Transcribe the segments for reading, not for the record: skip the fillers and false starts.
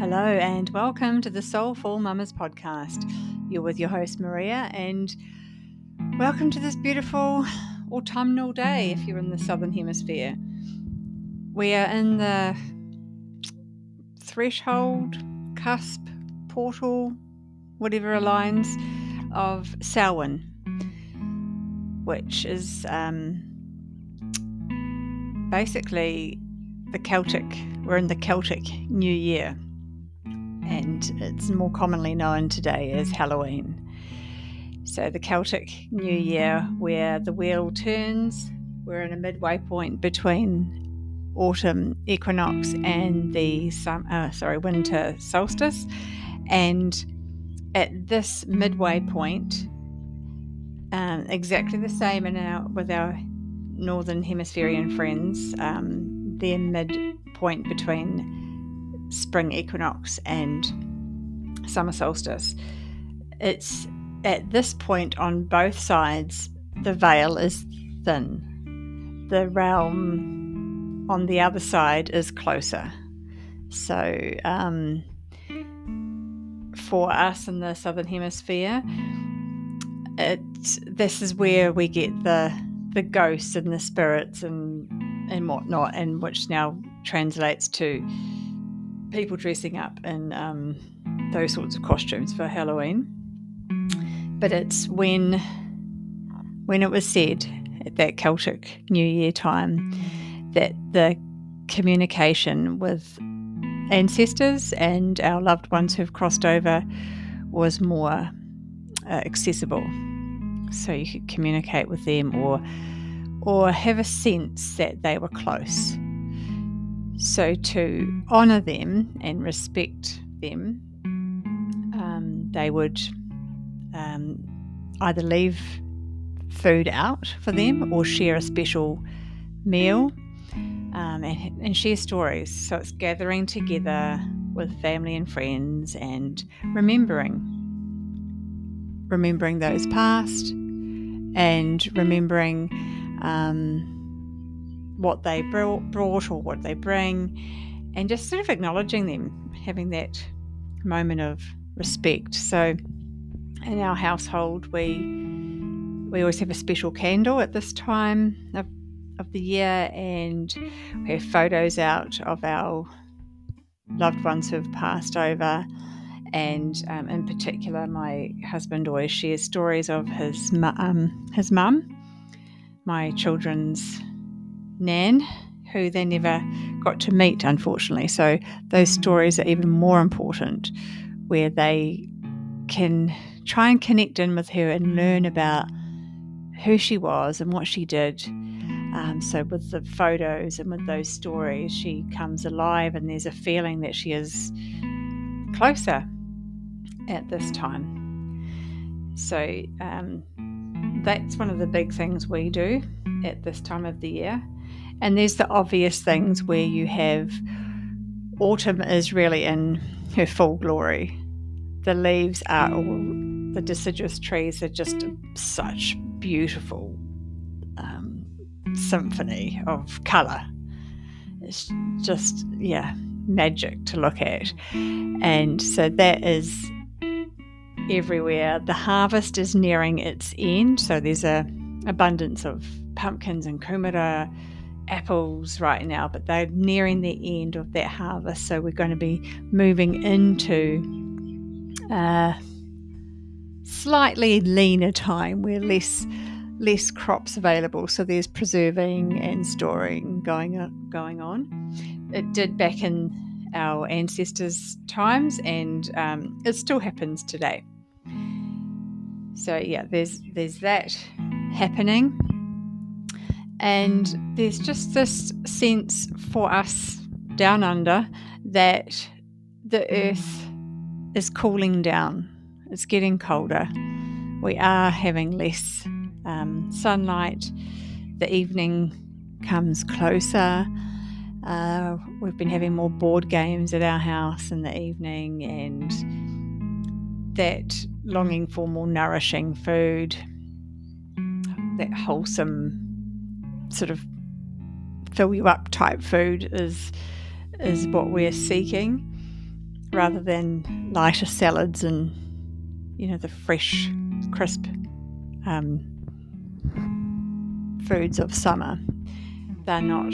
Hello and welcome to the Soulful Mamas podcast. You're with your host Maria, and welcome to this beautiful autumnal day if you're in the Southern Hemisphere. We are in the threshold, cusp, portal, whatever aligns of Samhain, which is basically we're in the Celtic New Year, and it's more commonly known today as Halloween. So the Celtic New Year, where the wheel turns, we're in a midway point between autumn equinox and the winter solstice. And at this midway point, exactly the same with our Northern Hemispherian friends, their midpoint between spring equinox and summer solstice. It's at this point on both sides, the veil is thin. The realm on the other side is closer. So for us in the Southern Hemisphere, this is where we get the ghosts and the spirits and whatnot, and which now translates to people dressing up in those sorts of costumes for Halloween. But it's when it was said at that Celtic New Year time that the communication with ancestors and our loved ones who've crossed over was more accessible. So you could communicate with them or have a sense that they were close. So to honour them and respect them, they would either leave food out for them or share a special meal and share stories. So it's gathering together with family and friends and remembering those past and remembering what they brought or what they bring, and just sort of acknowledging them, having that moment of respect. So in our household, we always have a special candle at this time of the year, and we have photos out of our loved ones who have passed over. And in particular, my husband always shares stories of his mum, my children's Nan, who they never got to meet, unfortunately. So those stories are even more important, where they can try and connect in with her and learn about who she was and what she did. So with the photos and with those stories, she comes alive, and there's a feeling that she is closer at this time. So that's one of the big things we do at this time of the year. And there's the obvious things where you have autumn is really in her full glory. The leaves are all, the deciduous trees are just such beautiful symphony of colour. It's just, magic to look at. And so that is everywhere. The harvest is nearing its end, so there's an abundance of pumpkins and kumara, apples right now, but they're nearing the end of that harvest. So we're going to be moving into slightly leaner time where less crops available. So there's preserving and storing going on. It did back in our ancestors' times, and it still happens today. So there's that happening. And there's just this sense for us down under that the earth is cooling down. It's getting colder. We are having less sunlight. The evening comes closer. We've been having more board games at our house in the evening, and that longing for more nourishing food, that wholesome sort of fill you up type food is what we're seeking. rather than lighter salads and, the fresh, crisp foods of summer. They're not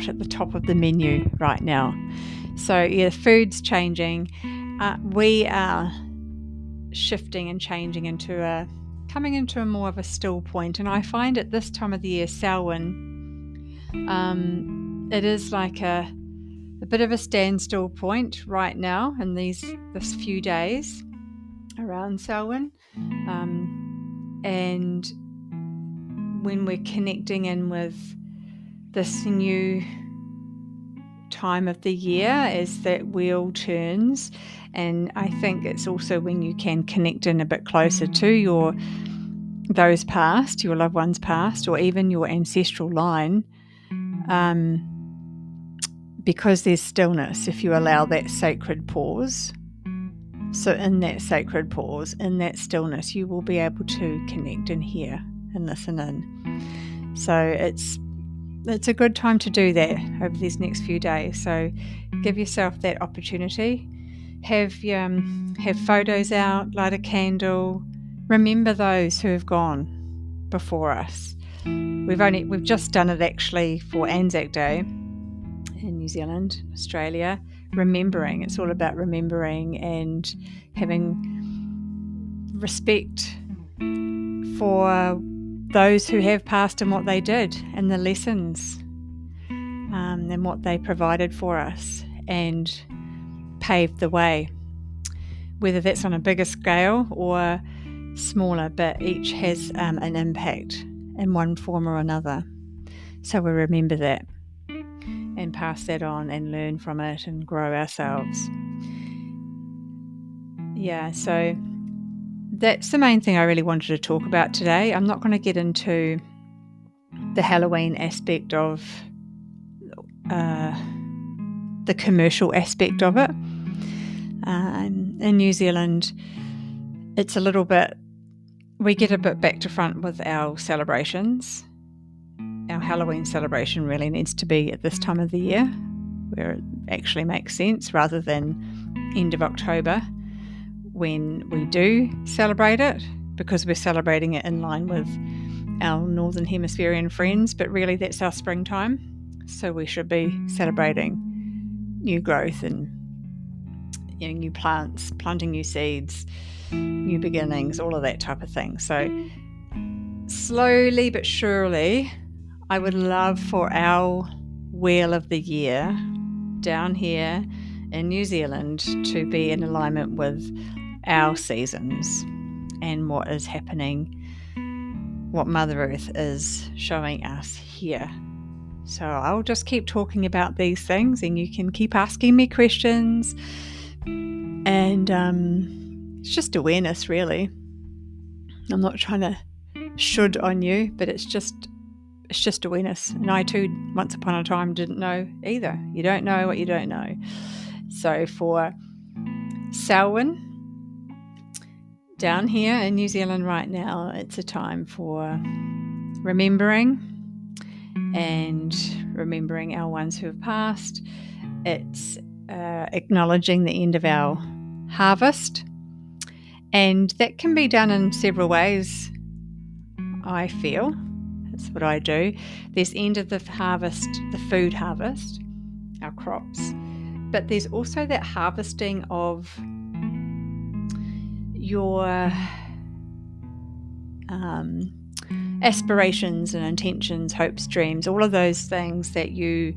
at the top of the menu right now. So food's changing. We are shifting and changing coming into a more of a still point. And I find at this time of the year, Samhain, it is like a bit of a standstill point right now in this few days around Samhain. And when we're connecting in with this new time of the year as that wheel turns, and I think it's also when you can connect in a bit closer to those past, your loved ones past, or even your ancestral line, because there's stillness if you allow that sacred pause. So in that sacred pause, in that stillness, you will be able to connect and hear and listen in. So it's a good time to do that over these next few days. So give yourself that opportunity. Have photos out, light a candle. Remember those who have gone before us. We've just done it actually for Anzac Day in New Zealand, Australia. Remembering. It's all about remembering and having respect for those who have passed and what they did and the lessons and what they provided for us and paved the way, whether that's on a bigger scale or smaller, but each has an impact in one form or another. So we remember that and pass that on and learn from it and grow ourselves. Yeah, so that's the main thing I really wanted to talk about today. I'm not going to get into the Halloween aspect of the commercial aspect of it. In New Zealand, it's a little bit, we get a bit back to front with our celebrations. Our Halloween celebration really needs to be at this time of the year where it actually makes sense, rather than end of October when we do celebrate it, because we're celebrating it in line with our Northern Hemispherian friends, but really that's our springtime. So we should be celebrating new growth and new plants, planting new seeds, new beginnings, all of that type of thing. So slowly but surely, I would love for our wheel of the year down here in New Zealand to be in alignment with our seasons and what is happening, what Mother Earth is showing us here. So I'll just keep talking about these things and you can keep asking me questions. And it's just awareness, really. I'm not trying to should on you, but it's just awareness. And I too, once upon a time, didn't know either. You don't know what you don't know. So for Samhain, down here in New Zealand right now, it's a time for remembering our ones who have passed. It's acknowledging the end of our harvest. And that can be done in several ways, I feel. That's what I do. There's end of the harvest, the food harvest, our crops. But there's also that harvesting of your aspirations and intentions, hopes, dreams, all of those things that you,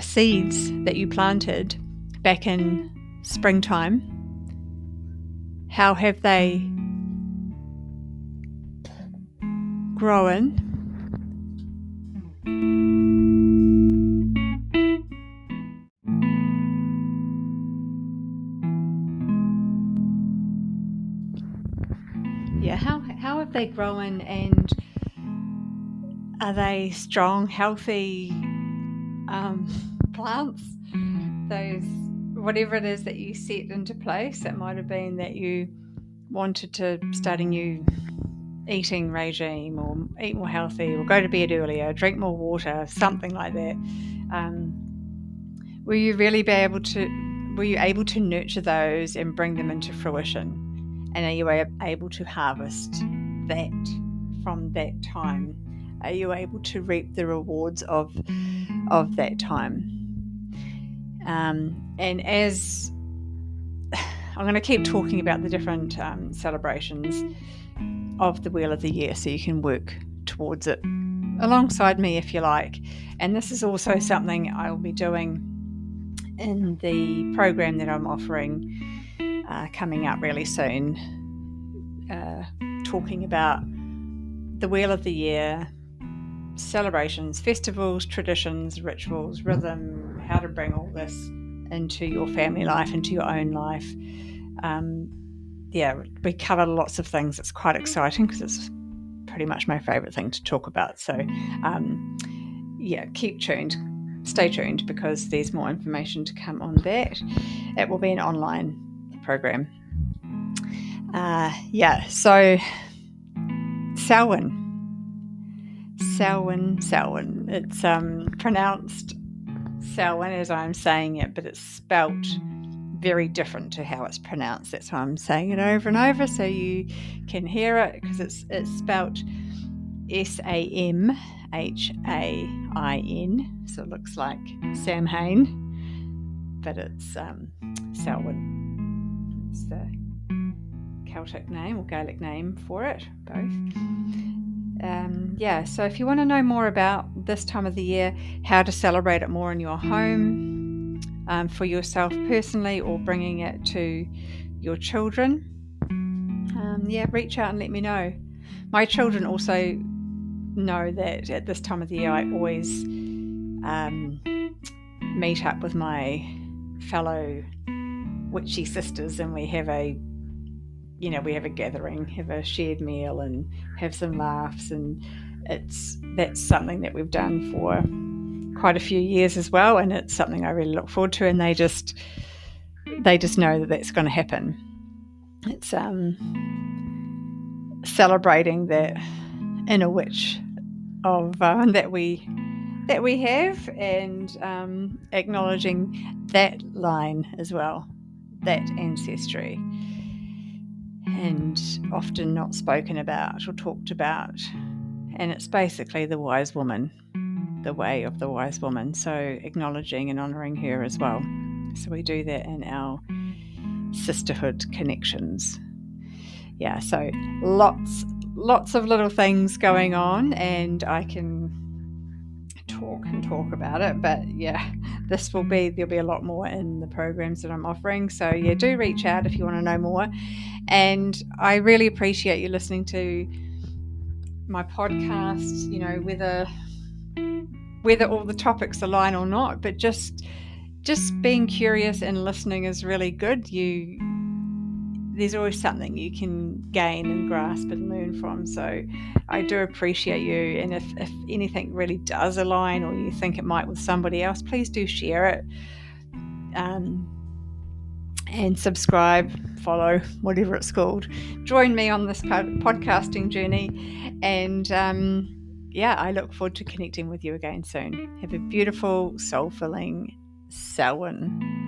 seeds that you planted back in springtime. How have they grown? Yeah, how have they grown, and are they strong, healthy plants? Those, whatever it is that you set into place, it might have been that you wanted to start a new eating regime, or eat more healthy, or go to bed earlier, drink more water, something like that. Will you really be able to were you able to nurture those and bring them into fruition? And are you able to harvest that from that time? Are you able to reap the rewards of that time? And as I'm going to keep talking about the different celebrations of the Wheel of the Year, so you can work towards it alongside me if you like. And this is also something I'll be doing in the program that I'm offering coming up really soon, talking about the Wheel of the Year, celebrations, festivals, traditions, rituals, rhythm, how to bring all this into your family life, into your own life. We cover lots of things. It's quite exciting because it's pretty much my favourite thing to talk about. So keep tuned, stay tuned, because there's more information to come on that. It will be an online program. So Samhain. It's pronounced Samhain as I'm saying it, but it's spelt very different to how it's pronounced. That's why I'm saying it over and over so you can hear it, because it's spelt Samhain, so it looks like Samhain, but it's Samhain. It's the Celtic name or Gaelic name for it, both. So if you want to know more about this time of the year, how to celebrate it more in your home, for yourself personally, or bringing it to your children, reach out and let me know. My children also know that at this time of the year I always meet up with my fellow witchy sisters, and we have a gathering, have a shared meal and have some laughs, and that's something that we've done for quite a few years as well, and it's something I really look forward to, and they just know that that's going to happen. It's celebrating that inner witch of that we have, and acknowledging that line as well, that ancestry, and often not spoken about or talked about. And it's basically the wise woman, the way of the wise woman, so acknowledging and honouring her as well. So we do that in our sisterhood connections. So lots of little things going on, and I can talk about it, but there'll be a lot more in the programs that I'm offering. So do reach out if you want to know more. And I really appreciate you listening to my podcast, whether all the topics align or not, but just being curious and listening is really good. There's always something you can gain and grasp and learn from. So I do appreciate you. And if anything really does align, or you think it might with somebody else, please do share it. And subscribe, follow, whatever it's called. Join me on this podcasting journey. And I look forward to connecting with you again soon. Have a beautiful, soul-filling Samhain.